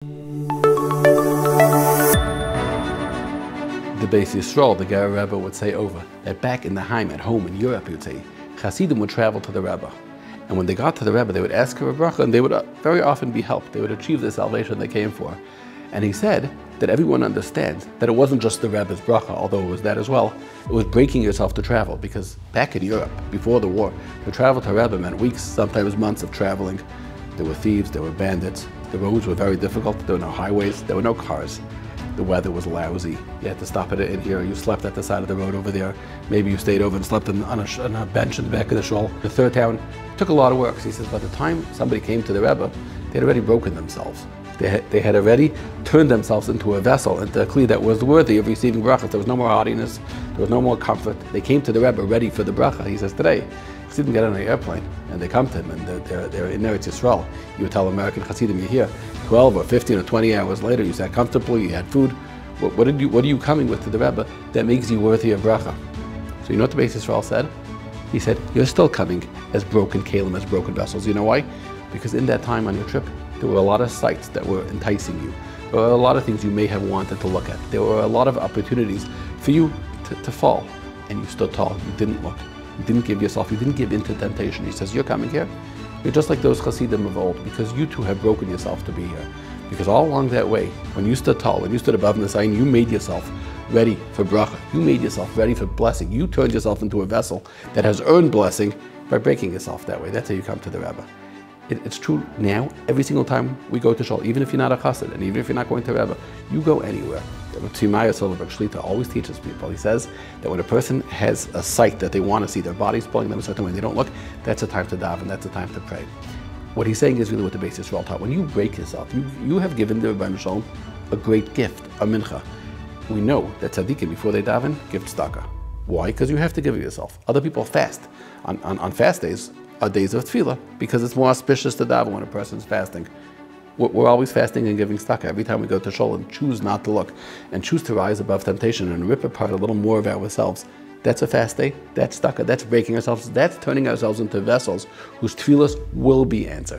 The Beis Yisroel, the Rabbi would say over, that back in the Heim, at home in Europe, he would say, Hasidim would travel to the Rabbi. And when they got to the Rabbi, they would ask for a bracha, and they would very often be helped. They would achieve the salvation they came for. And he said that everyone understands that it wasn't just the Rabbi's bracha, although it was that as well. It was breaking yourself to travel, because back in Europe, before the war, to travel to Rabbi meant weeks, sometimes months of traveling. There were thieves, there were bandits. The roads were very difficult. There were no highways, there were no cars. The weather was lousy. You had to stop at it in here. You slept at the side of the road over there. Maybe you stayed over and slept on a bench in the back of the shul. The third town took a lot of work. So he says, by the time somebody came to the Rebbe, they had already broken themselves. They had already turned themselves into a vessel, into a kli that was worthy of receiving brachas. There was no more haughtiness. There was no more comfort. They came to the Rebbe ready for the bracha. He says, today, Chassidim get on an airplane and they come to him and they're in Eretz Yisrael. You would tell American Chassidim, you're here 12 or 15 or 20 hours later, you sat comfortably, you had food. What are you coming with to the Rebbe that makes you worthy of bracha? So you know what the Beis Yisroel said? He said, you're still coming as broken kalim, as broken vessels. You know why? Because in that time on your trip, there were a lot of sights that were enticing you. There were a lot of things you may have wanted to look at. There were a lot of opportunities for you to fall. And you stood tall. You didn't look. You didn't give yourself. You didn't give in to temptation. He says, you're coming here. You're just like those Chassidim of old, because you too have broken yourself to be here. Because all along that way, when you stood tall, when you stood above the sign, you made yourself ready for bracha. You made yourself ready for blessing. You turned yourself into a vessel that has earned blessing by breaking yourself that way. That's how you come to the Rebbe. It's true now, every single time we go to shul, even if you're not a chassid, and even if you're not going to Rebbe, you go anywhere. Shlita always teaches people. He says that when a person has a sight that they want to see, their body's pulling them a certain way, and they don't look, that's a time to daven, that's a time to pray. What he's saying is really what the Beis Yisroel taught. When you break yourself, you have given the Rabbi Shalom a great gift, a mincha. We know that tzaddikim, before they daven, give tzedakah. Why? Because you have to give it yourself. Other people fast. On fast days are days of tefillah, because it's more auspicious to daven when a person's fasting. We're always fasting and giving tzedakah. Every time we go to shul, and choose not to look, and choose to rise above temptation and rip apart a little more of ourselves. That's a fast day, that's tzedakah, that's breaking ourselves, that's turning ourselves into vessels whose tefillahs will be answered.